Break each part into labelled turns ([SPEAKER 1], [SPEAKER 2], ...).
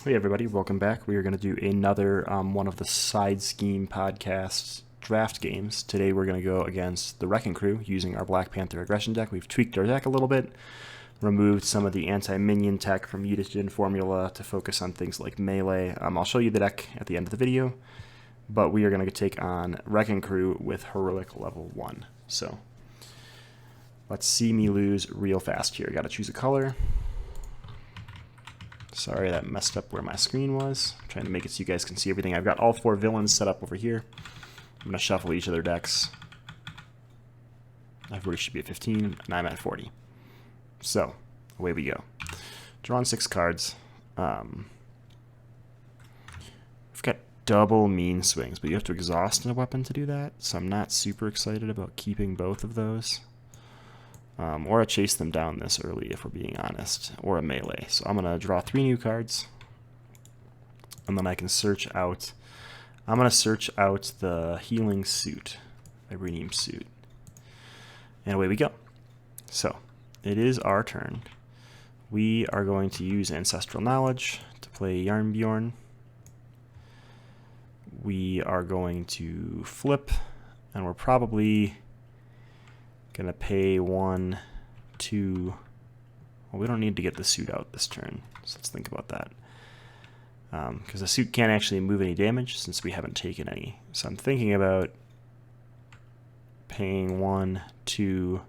[SPEAKER 1] Hey everybody, welcome back. We are going to do another one of the Side Scheme podcast draft games. Today we're going to go against the Wrecking Crew using our Black Panther Aggression deck. We've tweaked our deck a little bit, removed some of the anti-minion tech from Mutagen formula to focus on things like melee. I'll show you the deck at the end of the video, but we are going to take on Wrecking Crew with Heroic level 1. So let's see me lose real fast here. Got to choose a color. Sorry, that messed up where my screen was. I'm trying to make it so you guys can see everything. I've got all 4 villains set up over here. I'm going to shuffle each of their decks. Everybody should be at 15, and I'm at 40. So, away we go. Drawn 6 cards. We've got double mean swings, but you have to exhaust a weapon to do that, so I'm not super excited about keeping both of those. Or a chase them down this early, if we're being honest, or a melee. So I'm going to draw 3 new cards, and then I can search out. I'm going to search out the Healing Suit, Vibranium Suit, and away we go. So it is our turn. We are going to use Ancestral Knowledge to play Yarnbjorn. We are going to flip, and we're probably gonna pay 1, 2. Well, we don't need to get the suit out this turn, so let's think about that. Because the suit can't actually move any damage since we haven't taken any. So I'm thinking about paying 1, 2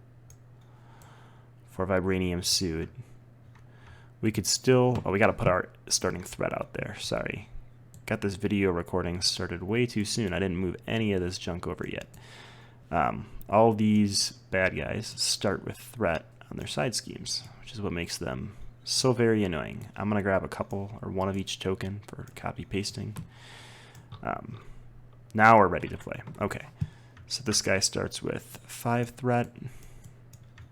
[SPEAKER 1] for Vibranium Suit. We could still. Oh, we gotta put our starting threat out there. Sorry. Got this video recording started way too soon. I didn't move any of this junk over yet. All these bad guys start with threat on their side schemes, which is what makes them so very annoying. I'm going to grab a couple or one of each token for copy pasting. Now we're ready to play. Okay, so this guy starts with 5 threat.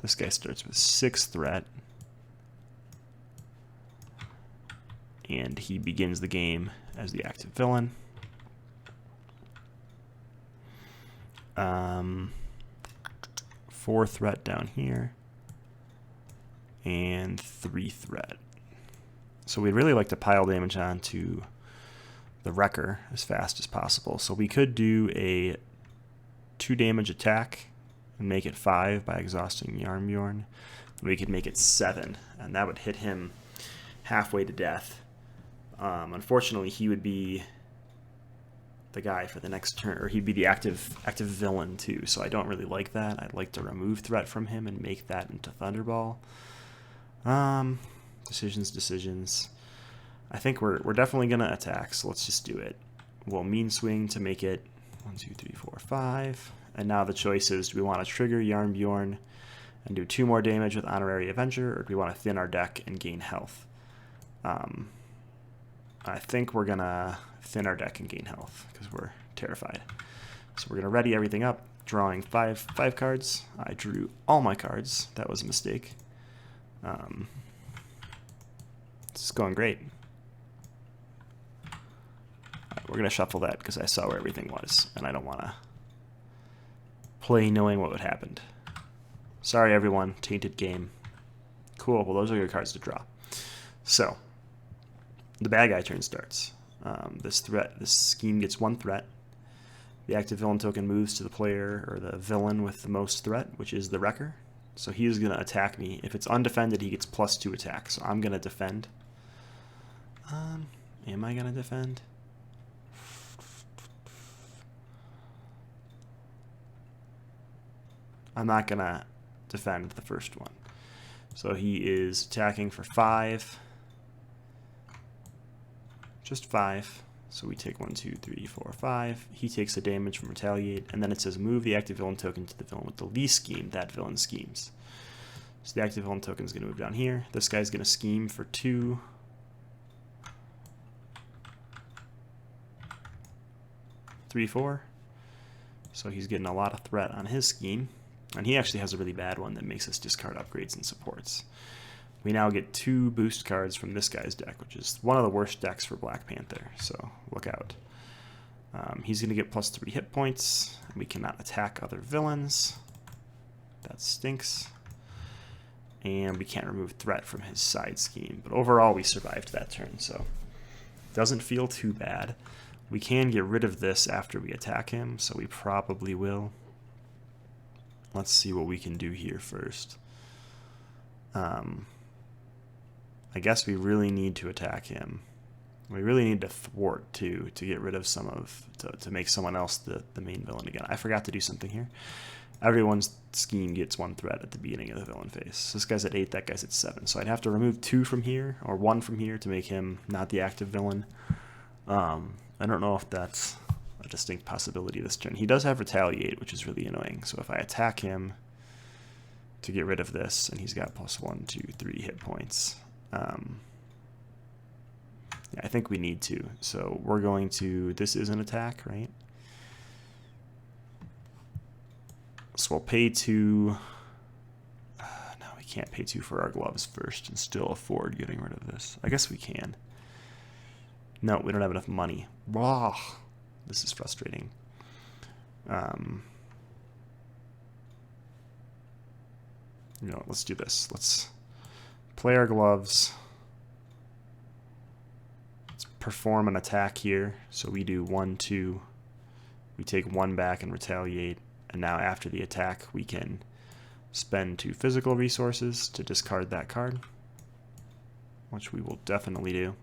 [SPEAKER 1] This guy starts with 6 threat. And he begins the game as the active villain. 4 threat down here, and 3 threat. So we'd really like to pile damage onto the Wrecker as fast as possible. So we could do a 2 damage attack and make it 5 by exhausting Yarnbjorn. We could make it 7, and that would hit him halfway to death. Unfortunately, he would be the guy for the next turn, or he'd be the active villain too, so I don't really like that. I'd like to remove threat from him and make that into Thunderball. Decisions. I think we're definitely gonna attack, so let's just do it. We'll mean swing to make it 1, 2, 3, 4, 5, and now the choice is: do we want to trigger Yarnbjorn and do 2 more damage with Honorary Avenger, or do we want to thin our deck and gain health? I think we're gonna thin our deck and gain health because we're terrified. So we're gonna ready everything up, drawing 5 cards. I drew all my cards. That was a mistake. This is going great. We're gonna shuffle that because I saw where everything was, and I don't want to play knowing what would happen. Sorry, everyone. Tainted game. Cool. Well, those are your cards to draw. So the bad guy turn starts. This scheme gets 1 threat. The active villain token moves to the player or the villain with the most threat, which is the Wrecker. So he is going to attack me. If it's undefended, he gets +2 attack. So I'm going to defend. Am I going to defend? I'm not going to defend the first one. So he is attacking for 5. Just 5. So we take 1, 2, 3, 4, 5. He takes the damage from Retaliate, and then it says move the active villain token to the villain with the least scheme. That villain schemes. So the active villain token is going to move down here. This guy's going to scheme for 2. 3, 4. So he's getting a lot of threat on his scheme. And he actually has a really bad one that makes us discard upgrades and supports. We now get 2 boost cards from this guy's deck, which is one of the worst decks for Black Panther, so look out. He's going to get +3 hit points. We cannot attack other villains. That stinks. And we can't remove threat from his side scheme. But overall, we survived that turn, so Doesn't feel too bad. We can get rid of this after we attack him, so we probably will. Let's see what we can do here first. I guess we really need to attack him. We really need to thwart too, to get rid of some of, to make someone else the main villain again. I forgot to do something here. Everyone's scheme gets one threat at the beginning of the villain phase. So this guy's at 8, that guy's at 7. So I'd have to remove 2 from here, or 1 from here, to make him not the active villain. I don't know if that's a distinct possibility this turn. He does have Retaliate, which is really annoying. So if I attack him to get rid of this, and he's got plus 1, 2, 3 hit points. Yeah, I think we need to. So we're going to, this is an attack, right? So we'll pay 2. No, we can't pay 2 for our gloves first and still afford getting rid of this. I guess we can. No, we don't have enough money. Wow, this is frustrating. You know, let's do this. Let's play our gloves. Let's perform an attack here. So we do 1, 2. We take 1 back and retaliate. And now after the attack, we can spend 2 physical resources to discard that card, which we will definitely do.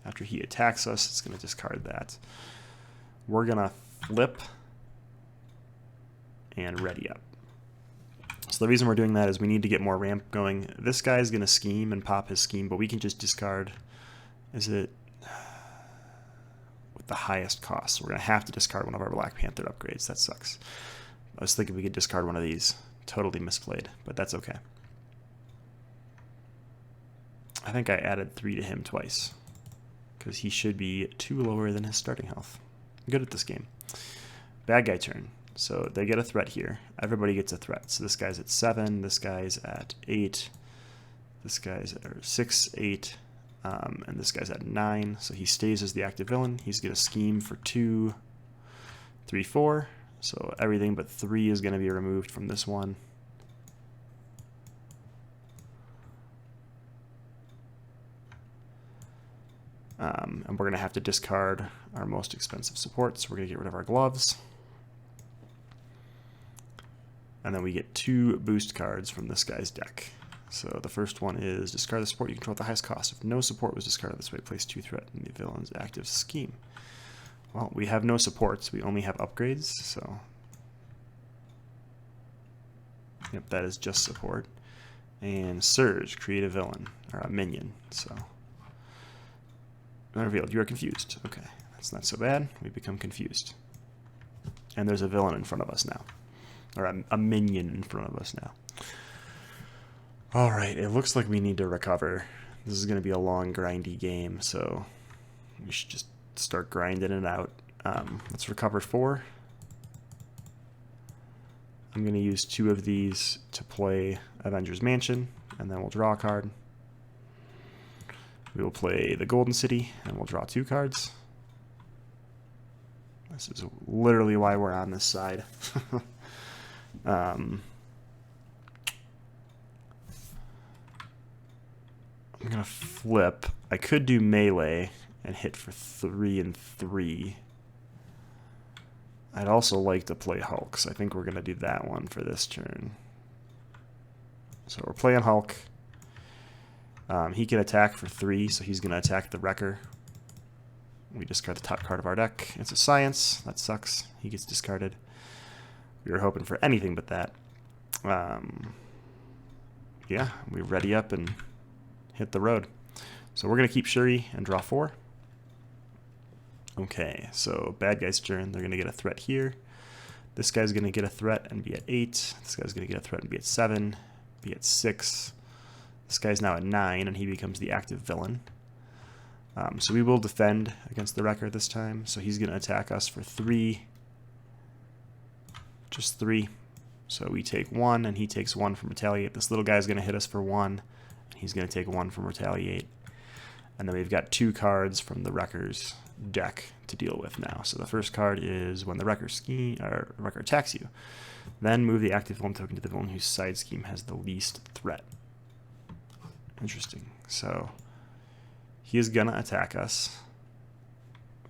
[SPEAKER 1] After he attacks us, it's going to discard that. We're going to flip and ready up. So the reason we're doing that is we need to get more ramp going. This guy's going to scheme and pop his scheme, but we can just discard. Is it with the highest cost? So we're going to have to discard one of our Black Panther upgrades. That sucks. I was thinking we could discard one of these. Totally misplayed, but that's okay. I think I added 3 to him twice, because he should be 2 lower than his starting health. I'm good at this game. Bad guy turn. So they get a threat here. Everybody gets a threat. So this guy's at 7, this guy's at 8, this guy's at 6, 8, and this guy's at 9. So he stays as the active villain. He's going to scheme for 2, 3, 4. So everything but 3 is going to be removed from this one. And we're going to have to discard our most expensive support. So we're going to get rid of our gloves. And then we get 2 boost cards from this guy's deck. So the first one is discard the support you control at the highest cost. If no support was discarded this way, place 2 threat in the villain's active scheme. Well, we have no supports. We only have upgrades. So, yep, that is just support. And Surge, create a villain, or a minion. So, revealed, you are confused. Okay, that's not so bad. We become confused. And there's a villain in front of us now. Or a minion in front of us now. Alright, it looks like we need to recover. This is going to be a long, grindy game, so we should just start grinding it out. Let's recover 4. I'm going to use 2 of these to play Avengers Mansion, and then we'll draw a card. We will play the Golden City, and we'll draw 2 cards. This is literally why we're on this side. I'm going to flip. I could do melee and hit for 3 and 3. I'd also like to play Hulk, so I think we're going to do that one for this turn. So we're playing Hulk. He can attack for 3, so he's going to attack the Wrecker. We discard the top card of our deck. It's a science. That sucks. He gets discarded. We were hoping for anything but that. Yeah, we ready up and hit the road. So we're going to keep Shuri and draw 4. Okay, so bad guy's turn. They're going to get a threat here. This guy's going to get a threat and be at 8. This guy's going to get a threat and be at 7, be at 6. This guy's now at 9, and he becomes the active villain. So we will defend against the Wrecker this time. So he's going to attack us for 3. Just 3. So we take 1, and he takes 1 from Retaliate. This little guy's going to hit us for 1, and he's going to take 1 from Retaliate. And then we've got 2 cards from the Wrecker's deck to deal with now. So the first card is when the Wrecker attacks you. Then move the active villain token to the villain whose side scheme has the least threat. Interesting. So he is gonna attack us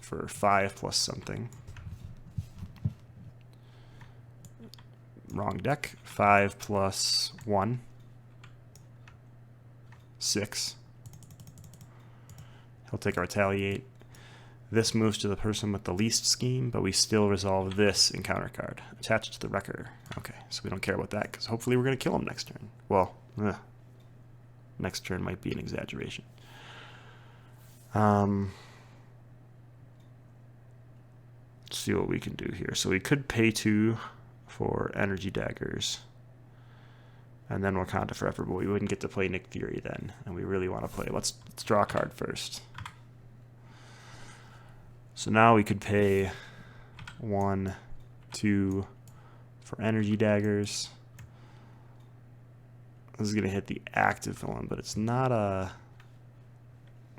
[SPEAKER 1] for 5 plus something. Wrong deck. 5 plus 1. 6. He'll take our retaliate. This moves to the person with the least scheme, but we still resolve this encounter card. Attached to the wrecker. Okay, so we don't care about that, because hopefully we're going to kill him next turn. Well, next turn might be an exaggeration. Let's see what we can do here. So we could pay 2 for energy daggers. And then Wakanda Forever, but we wouldn't get to play Nick Fury then. And we really want to play. Let's draw a card first. So now we could pay 1, 2 for energy daggers. This is going to hit the active villain, but it's not a...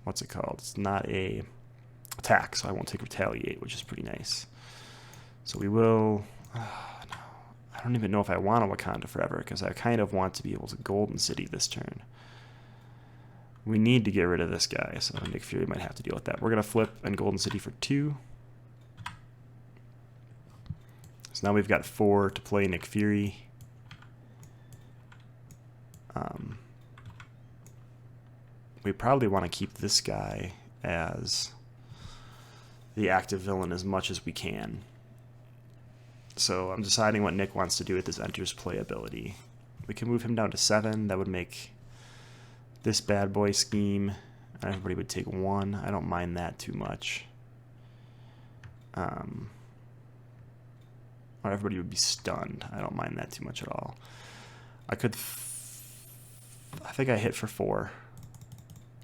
[SPEAKER 1] What's it called? It's not a attack, so I won't take retaliate, which is pretty nice. So we will... no. I don't even know if I want a Wakanda Forever, because I kind of want to be able to Golden City this turn. We need to get rid of this guy, so Nick Fury might have to deal with that. We're going to flip and Golden City for 2. So now we've got 4 to play Nick Fury. We probably want to keep this guy as the active villain as much as we can. So I'm deciding what Nick wants to do with his enters play ability. We can move him down to 7. That would make this bad boy scheme. Everybody would take 1. I don't mind that too much. Or everybody would be stunned. I don't mind that too much at all. I think I hit for 4.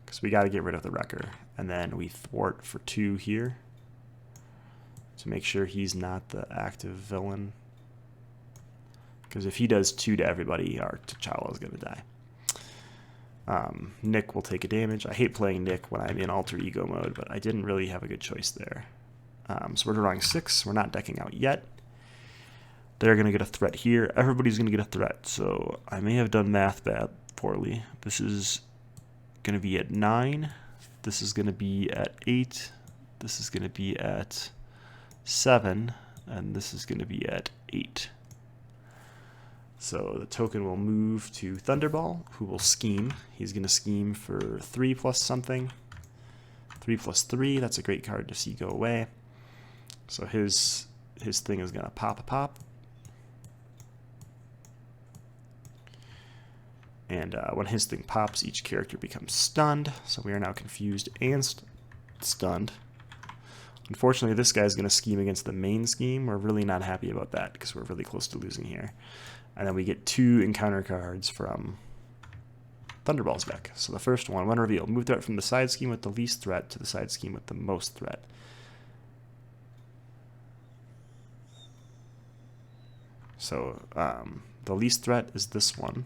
[SPEAKER 1] Because we got to get rid of the wrecker. And then we thwart for 2 here. To make sure he's not the active villain. Because if he does 2 to everybody, our T'Challa is going to die. Nick will take a damage. I hate playing Nick when I'm in alter ego mode, but I didn't really have a good choice there. So we're drawing 6. We're not decking out yet. They're going to get a threat here. Everybody's going to get a threat. So I may have done math poorly. This is going to be at 9. This is going to be at 8. This is going to be at 7. And this is going to be at 8. So the token will move to Thunderball, who will scheme. He's going to scheme for 3 plus something. 3 plus 3, that's a great card to see go away. So his thing is going to pop a pop. And when his thing pops, each character becomes stunned. So we are now confused and stunned. Unfortunately, this guy's going to scheme against the main scheme. We're really not happy about that because we're really close to losing here. And then we get 2 encounter cards from Thunderball's deck. So the first one, when revealed, move threat from the side scheme with the least threat to the side scheme with the most threat. So the least threat is this one.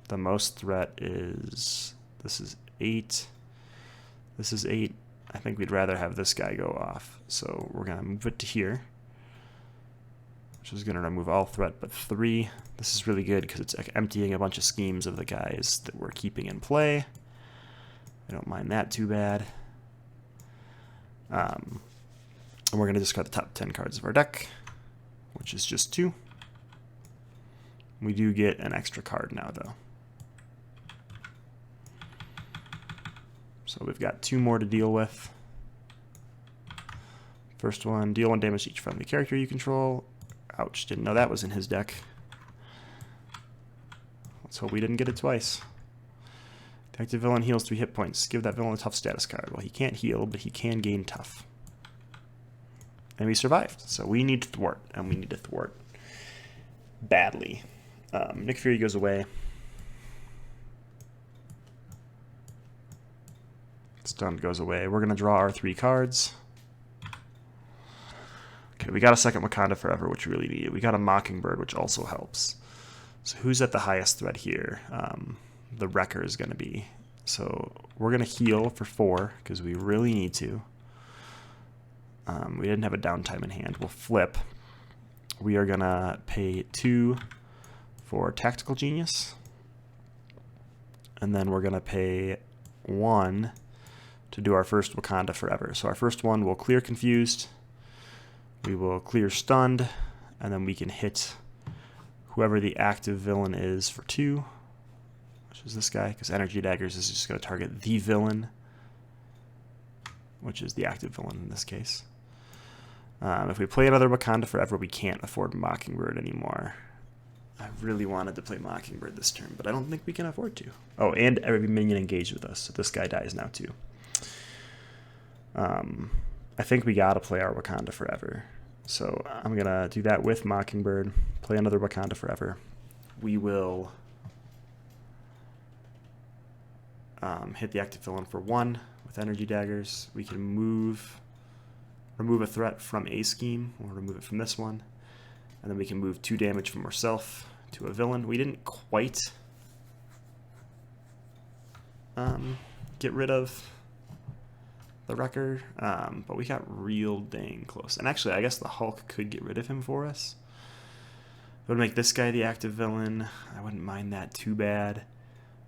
[SPEAKER 1] The most threat is, this is 8. This is 8. I think we'd rather have this guy go off. So we're going to move it to here, which is going to remove all threat but 3. This is really good because it's emptying a bunch of schemes of the guys that we're keeping in play. I don't mind that too bad. And we're going to discard the top 10 cards of our deck, which is just 2. We do get an extra card now, though. So we've got 2 more to deal with. First one, deal 1 damage to each friendly character you control. Ouch, didn't know that was in his deck. Let's hope we didn't get it twice. The active villain heals 3 hit points. Give that villain a tough status card. Well, he can't heal, but he can gain tough. And we survived. So we need to thwart, and we need to thwart badly. Nick Fury goes away. Stunned goes away. We're going to draw our 3 cards. Okay, we got a second Wakanda Forever, which we really needed. We got a Mockingbird, which also helps. So who's at the highest threat here? The Wrecker is going to be. So we're going to heal for 4, because we really need to. We didn't have a downtime in hand. We'll flip. we are going to pay 2 for Tactical Genius. And then we're going to pay 1 to do our first Wakanda Forever. So our first one will clear Confused. We will clear Stunned. And then we can hit whoever the active villain is for 2, which is this guy, because Energy Daggers is just going to target the villain, which is the active villain in this case. If we play another Wakanda Forever, we can't afford Mockingbird anymore. I really wanted to play Mockingbird this turn, but I don't think we can afford to. Oh, and every minion engaged with us, so this guy dies now too. I think we gotta play our Wakanda Forever. So I'm gonna do that with Mockingbird, play another Wakanda Forever. We will hit the active villain for 1 with Energy Daggers. We can remove a threat from a scheme. We'll remove it from this one. And then we can move 2 damage from ourselves to a villain. We didn't quite get rid of the Wrecker, but we got real dang close. And actually, I guess the Hulk could get rid of him for us. It would make this guy the active villain. I wouldn't mind that too bad.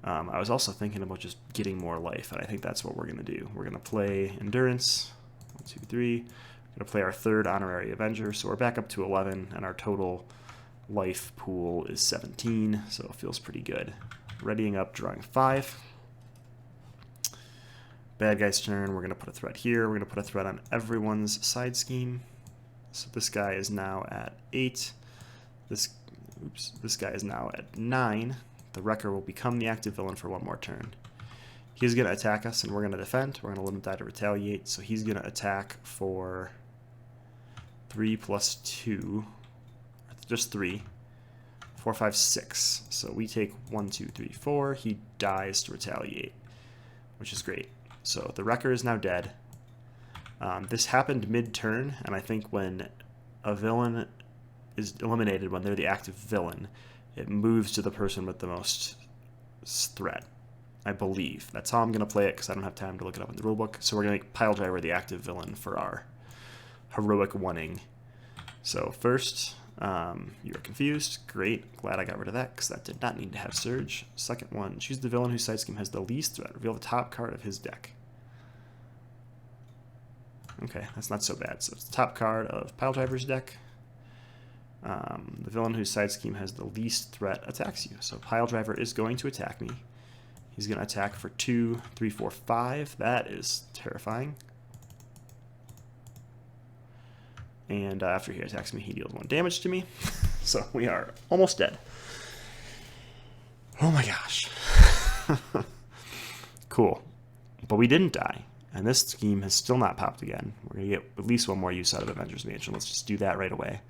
[SPEAKER 1] I was also thinking about just getting more life, and I think that's what we're going to do. We're going to play Endurance. 1, 2, 3. We're going to play our 3rd Honorary Avenger, so we're back up to 11, and our total life pool is 17, so it feels pretty good. Readying up, drawing 5. Bad guy's turn. We're going to put a threat here. We're going to put a threat on everyone's side scheme. So this guy is now at 8. This guy is now at 9. The Wrecker will become the active villain for 1 more turn. He's going to attack us, and we're going to defend. We're going to let him die to retaliate, so he's going to attack for 3 plus 2. Just 3. 4, 5, 6. So we take 1, 2, 3, 4. He dies to retaliate, which is great. So the Wrecker is now dead. This happened mid-turn, and I think when a villain is eliminated, when they're the active villain, it moves to the person with the most threat, I believe. That's how I'm going to play it, because I don't have time to look it up in the rulebook. So we're going to make Piledriver the active villain for our heroic 1-ing. So first, you're confused. Great. Glad I got rid of that, because that did not need to have Surge. Second one, choose the villain whose side scheme has the least threat. Reveal the top card of his deck. Okay, that's not so bad. So it's the top card of Piledriver's deck. The villain whose side scheme has the least threat attacks you. So Piledriver is going to attack me. He's going to attack for 2, 3, 4, 5. That is terrifying. And after he attacks me, he deals 1 damage to me. So we are almost dead. Oh my gosh. Cool. But we didn't die. And this scheme has still not popped again. We're going to get at least 1 more use out of Avengers Mansion. Let's just do that right away.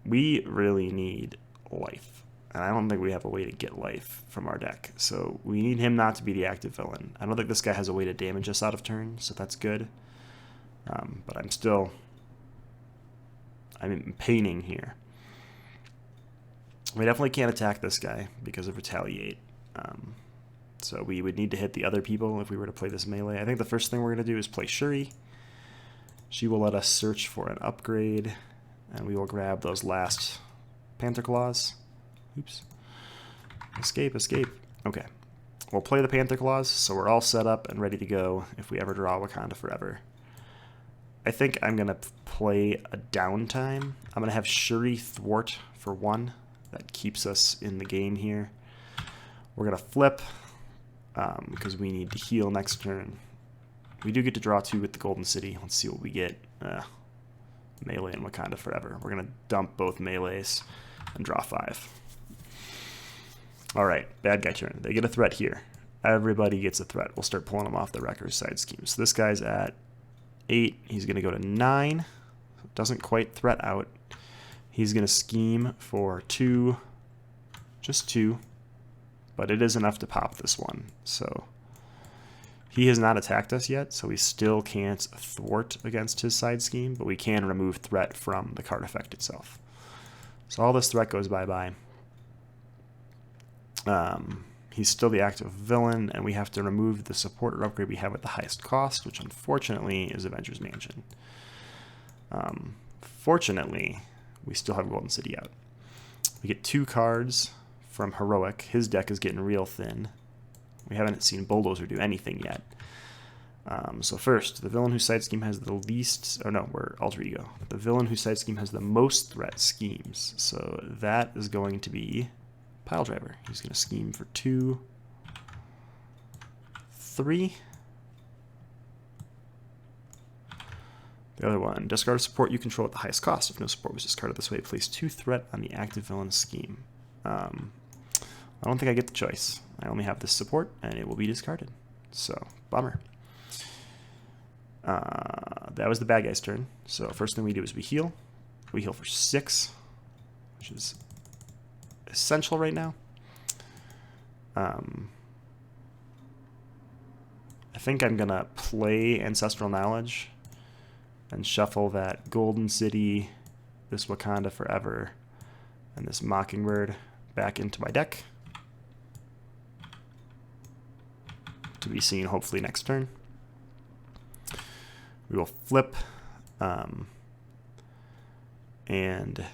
[SPEAKER 1] We really need life. And I don't think we have a way to get life from our deck. So we need him not to be the active villain. I don't think this guy has a way to damage us out of turn, so that's good. But I'm in paining here. We definitely can't attack this guy because of Retaliate. So we would need to hit the other people if we were to play this melee. I think the first thing we're going to do is play Shuri. She will let us search for an upgrade, and we will grab those last Panther Claws. Oops. Escape, escape. Okay. We'll play the Panther Claws, so we're all set up and ready to go if we ever draw Wakanda Forever. I think I'm going to play a downtime. I'm going to have Shuri thwart for 1. That keeps us in the game here. We're going to flip because we need to heal next turn. We do get to draw 2 with the Golden City. Let's see what we get. Melee and Wakanda Forever. We're going to dump both melees and draw 5. Alright, bad guy turn. They get a threat here. Everybody gets a threat. We'll start pulling them off the Wrecker's side scheme. So this guy's at 8. He's going to go to 9. Doesn't quite threat out. He's going to scheme for 2. Just 2. But it is enough to pop this one. So he has not attacked us yet, so we still can't thwart against his side scheme, but we can remove threat from the card effect itself. So all this threat goes bye-bye. He's still the active villain, and we have to remove the support or upgrade we have at the highest cost, which unfortunately is Avengers Mansion. Fortunately, We still have Golden City out. We get 2 cards from Heroic. His deck is getting real thin. We haven't seen Bulldozer do anything yet. So first, the villain whose side scheme has the least... Oh no, we're Alter Ego. The villain whose side scheme has the most threat schemes. So that is going to be Piledriver. He's going to scheme for 2, 3. The other one, discard a support you control at the highest cost. If no support was discarded this way, place 2 threat on the active villain's scheme. I don't think I get the choice. I only have this support, and it will be discarded. So, bummer. That was the bad guy's turn. So first thing we do is we heal. We heal for 6, which is essential right now. I think I'm going to play Ancestral Knowledge and shuffle that Golden City, this Wakanda Forever, and this Mockingbird back into my deck. To be seen hopefully next turn. We will flip, and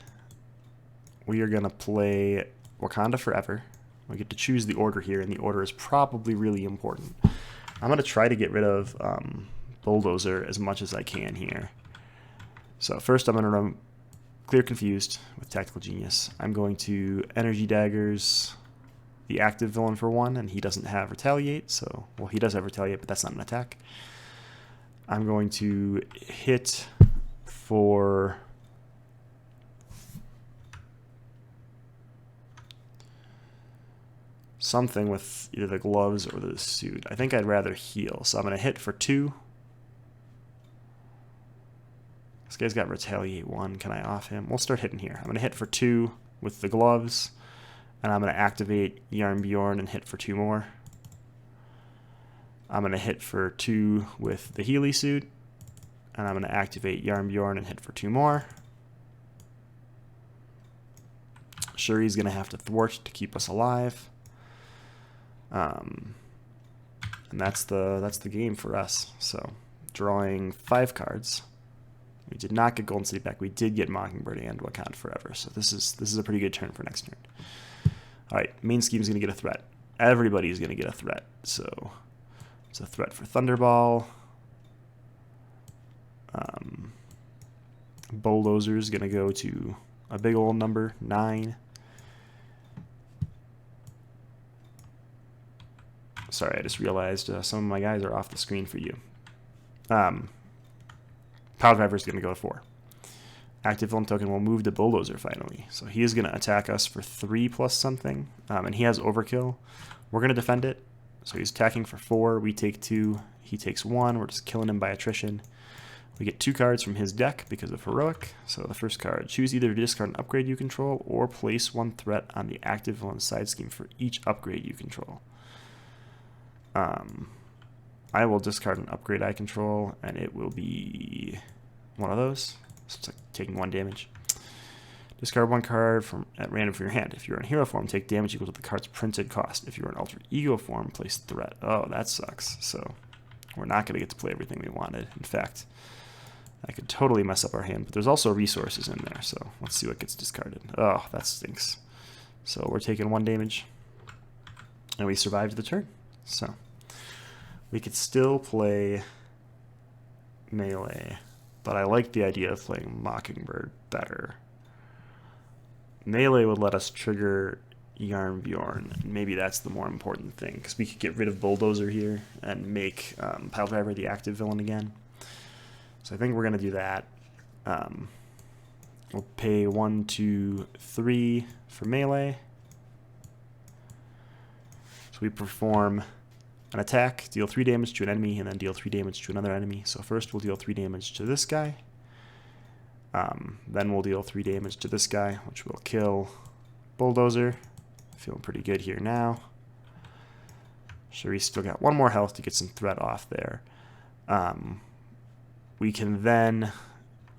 [SPEAKER 1] we are going to play Wakanda Forever. We get to choose the order here, and the order is probably really important. I'm going to try to get rid of Bulldozer as much as I can here. So first I'm going to run Clear Confused with Tactical Genius. I'm going to Energy Daggers the active villain for 1, and he doesn't have Retaliate, so, well, he does have Retaliate, but that's not an attack. I'm going to hit for something with either the gloves or the suit. I think I'd rather heal, so I'm going to hit for 2. This guy's got Retaliate 1. Can I off him? We'll start hitting here. I'm going to hit for 2 with the gloves, and I'm going to activate Yarn Bjorn and hit for 2 more. I'm going to hit for 2 with the Healy suit, and I'm going to activate Yarn Bjorn and hit for 2 more. Shuri's going to have to thwart to keep us alive. And that's the game for us. So, drawing 5 cards. We did not get Golden City back. We did get Mockingbird and Wakanda Forever. So this is a pretty good turn for next turn. All right, main scheme's going to get a threat. Everybody's going to get a threat. So it's a threat for Thunderball. Bulldozer's going to go to a big old number, 9. Sorry, I just realized some of my guys are off the screen for you. Piledriver is going to go to 4. Active villain token will move to Bulldozer finally. So he is going to attack us for 3 plus something. And he has Overkill. We're going to defend it. So he's attacking for 4. We take 2. He takes 1. We're just killing him by attrition. We get 2 cards from his deck because of Heroic. So the first card, choose either to discard an upgrade you control or place 1 threat on the active villain's side scheme for each upgrade you control. I will discard an upgrade I control, and it will be one of those. So it's like taking 1 damage. Discard 1 card at random from your hand. If you're in hero form, take damage equal to the card's printed cost. If you're in alter ego form, place threat. Oh, that sucks. So we're not going to get to play everything we wanted. In fact, I could totally mess up our hand, but there's also resources in there. So let's see what gets discarded. Oh, that stinks. So we're taking 1 damage, and we survived the turn. So we could still play melee, but I like the idea of playing Mockingbird better. Melee would let us trigger Yarn Bjorn. Maybe that's the more important thing, because we could get rid of Bulldozer here and make Piledriver the active villain again. So I think we're going to do that. We'll pay 1, 2, 3 for melee. So we perform an attack, deal 3 damage to an enemy, and then deal 3 damage to another enemy. So first we'll deal 3 damage to this guy. Then we'll deal 3 damage to this guy, which will kill Bulldozer. Feeling pretty good here now. Shuri's still got 1 more health to get some threat off there. We can then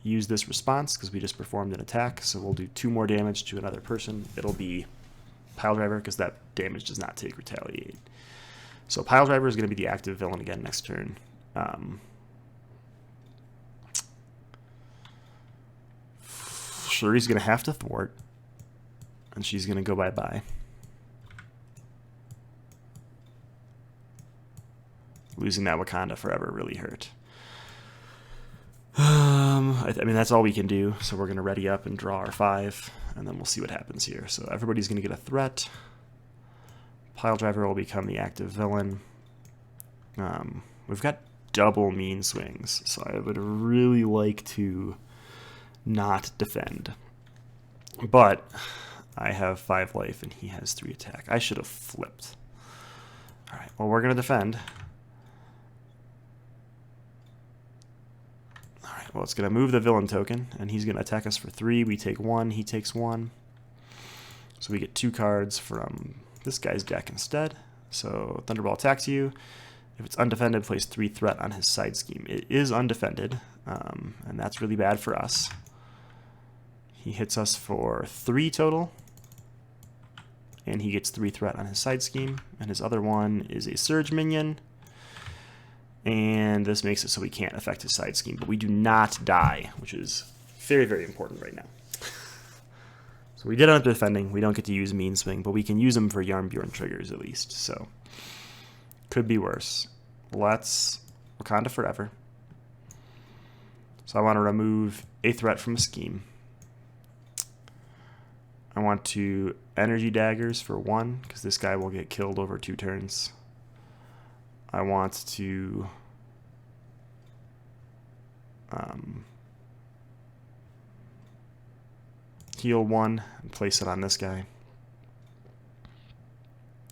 [SPEAKER 1] use this response because we just performed an attack. So we'll do 2 more damage to another person. It'll be Piledriver because that damage does not take Retaliate. So Piledriver is going to be the active villain again next turn. Shuri's going to have to thwart. And she's going to go bye-bye. Losing that Wakanda forever really hurt. I mean, that's all we can do. So we're going to ready up and draw our 5. And then we'll see what happens here. So everybody's going to get a threat. Piledriver will become the active villain. We've got double mean swings. So I would really like to not defend. But I have 5 life and he has 3 attack. I should have flipped. Alright, well, we're going to defend. Alright, well, it's going to move the villain token, and he's going to attack us for 3. We take 1, he takes 1. So we get 2 cards from this guy's deck instead. So Thunderball attacks you. If it's undefended, place 3 threat on his side scheme. It is undefended, and that's really bad for us. He hits us for 3 total, and he gets 3 threat on his side scheme. And his other one is a surge minion, and this makes it so we can't affect his side scheme. But we do not die, which is very, very important right now. So we did end up defending. We don't get to use mean swing, but we can use them for Yarnbjorn triggers at least. So could be worse. Let's Wakanda forever. So I want to remove a threat from a scheme. I want to energy daggers for 1, because this guy will get killed over 2 turns. I want to heal 1 and place it on this guy.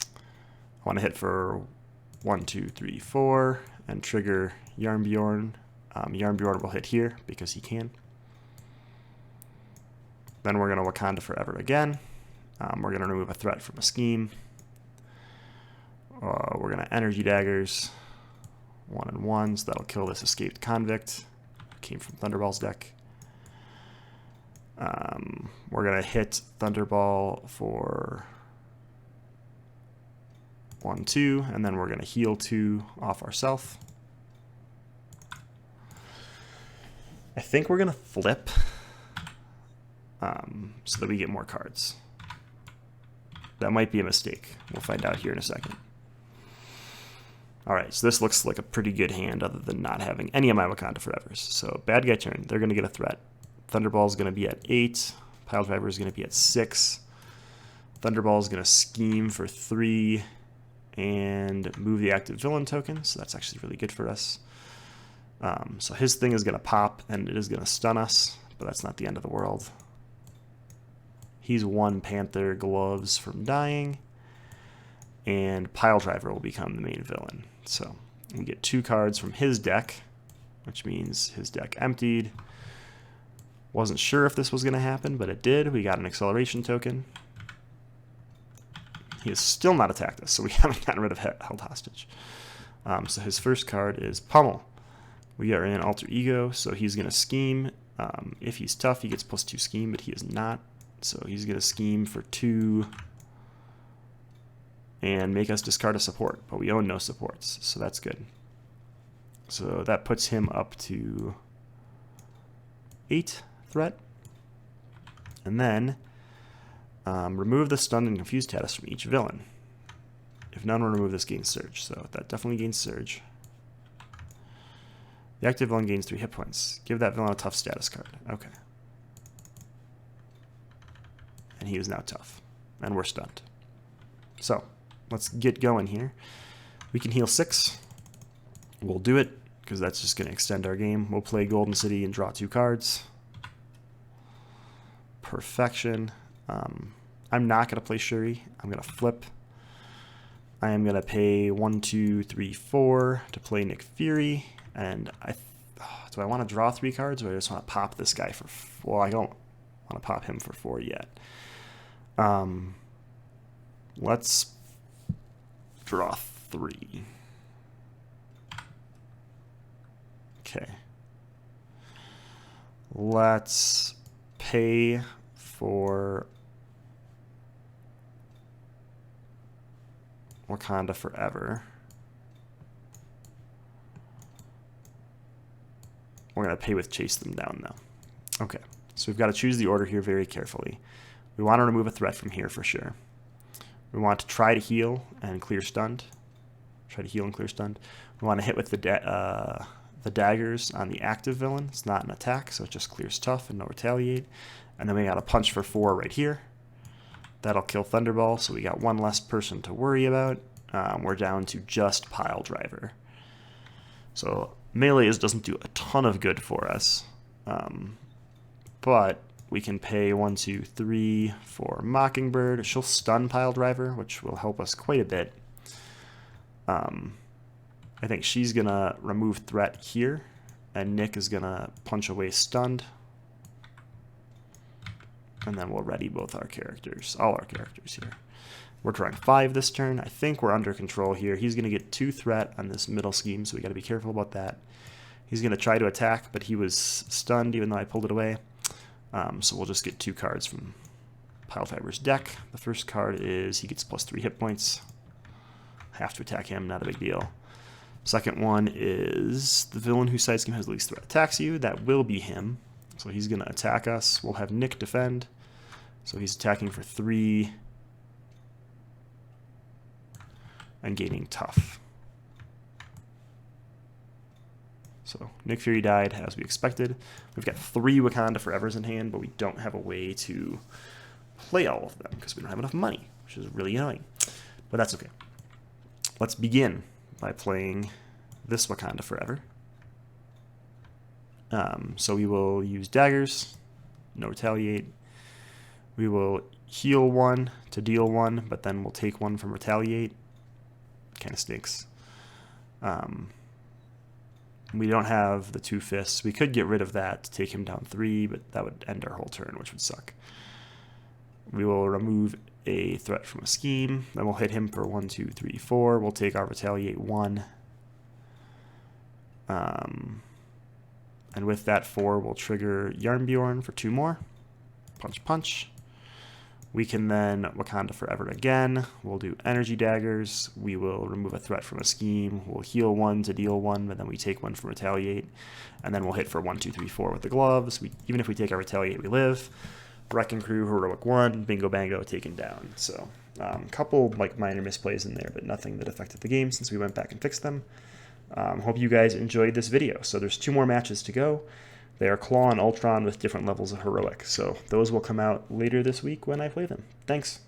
[SPEAKER 1] I want to hit for 1, 2, 3, 4 and trigger Yarnbjorn. Yarnbjorn will hit here because he can. Then we're going to Wakanda forever again. We're going to remove a threat from a scheme. We're going to energy daggers 1 and 1, so that'll kill this escaped convict. Came from Thunderball's deck. We're going to hit Thunderball for 1, 2, and then we're going to heal 2 off ourselves. I think we're going to flip so that we get more cards. That might be a mistake. We'll find out here in a second. Alright, so this looks like a pretty good hand other than not having any of my Wakanda Forevers. So, bad guy turn. They're going to get a threat. Thunderball is going to be at 8. Piledriver is going to be at 6. Thunderball is going to scheme for 3 and move the active villain token. So that's actually really good for us. So his thing is going to pop and it is going to stun us, but that's not the end of the world. He's 1 Panther gloves from dying, and Piledriver will become the main villain. So we get 2 cards from his deck, which means his deck emptied. Wasn't sure if this was going to happen, but it did. We got an acceleration token. He has still not attacked us, so we haven't gotten rid of held hostage. So his first card is Pummel. We are in Alter Ego, so he's going to scheme. If he's tough, he gets +2 scheme, but he is not. So he's going to scheme for 2 and make us discard a support, but we own no supports, so that's good. So that puts him up to 8 threat. And then remove the stunned and confused status from each villain. If none, we'll remove this gains surge, so that definitely gains surge. The active villain gains 3 hit points. Give that villain a tough status card. Okay. And he is now tough. And we're stunned. So, let's get going here. We can heal 6. We'll do it, because that's just going to extend our game. We'll play Golden City and draw 2 cards. Perfection. I'm not going to play Shuri. I'm going to flip. I am going to pay 1, 2, 3, 4 to play Nick Fury. And do I want to draw 3 cards, or I just want to pop this guy for 4? Well, I don't want to pop him for 4 yet. Let's draw 3. Okay. Let's pay for Wakanda Forever. We're going to pay with Chase Them Down, though. Okay. So we've got to choose the order here very carefully. We want to remove a threat from here for sure. We want to try to heal and clear stunned. Try to heal and clear stunned. We want to hit with the daggers on the active villain. It's not an attack, so it just clears tough and no retaliate. And then we got a punch for 4 right here. That'll kill Thunderball, so we got one less person to worry about. We're down to just Pile Driver. So melee doesn't do a ton of good for us. But we can pay 1, 2, 3 for Mockingbird. She'll stun Pile Driver, which will help us quite a bit. I think she's going to remove threat here, and Nick is going to punch away stunned. And then we'll ready both our characters, all our characters here. We're drawing 5 this turn. I think we're under control here. He's going to get 2 threat on this middle scheme, so we got to be careful about that. He's going to try to attack, but he was stunned even though I pulled it away. So we'll just get 2 cards from Pile Driver's deck. The first card is he gets +3 hit points. Have to attack him, not a big deal. Second one is the villain whose side scheme has the least threat attacks you. That will be him. So he's going to attack us. We'll have Nick defend. So he's attacking for 3 and gaining tough. So Nick Fury died as we expected. We've got 3 Wakanda Forevers in hand, but we don't have a way to play all of them because we don't have enough money, which is really annoying. But that's okay. Let's begin by playing this Wakanda Forever. So we will use daggers, no retaliate. We will heal 1 to deal 1, but then we'll take 1 from retaliate. Kind of stinks. We don't have the 2 fists. We could get rid of that to take him down 3, but that would end our whole turn, which would suck. We will remove a threat from a scheme. Then we'll hit him for 1, 2, 3, 4. We'll take our retaliate 1. And with that 4, we'll trigger Yarnbjorn for 2 more. Punch, punch. We can then Wakanda Forever again. We'll do energy daggers. We will remove a threat from a scheme. We'll heal 1 to deal 1, but then we take 1 from retaliate. And then we'll hit for 1, 2, 3, 4 with the gloves. Even if we take our retaliate, we live. Wrecking Crew, Heroic 1, Bingo Bango, taken down. So a couple minor misplays in there, but nothing that affected the game since we went back and fixed them. Hope you guys enjoyed this video. So there's 2 more matches to go. They are Claw and Ultron with different levels of Heroic. So those will come out later this week when I play them. Thanks.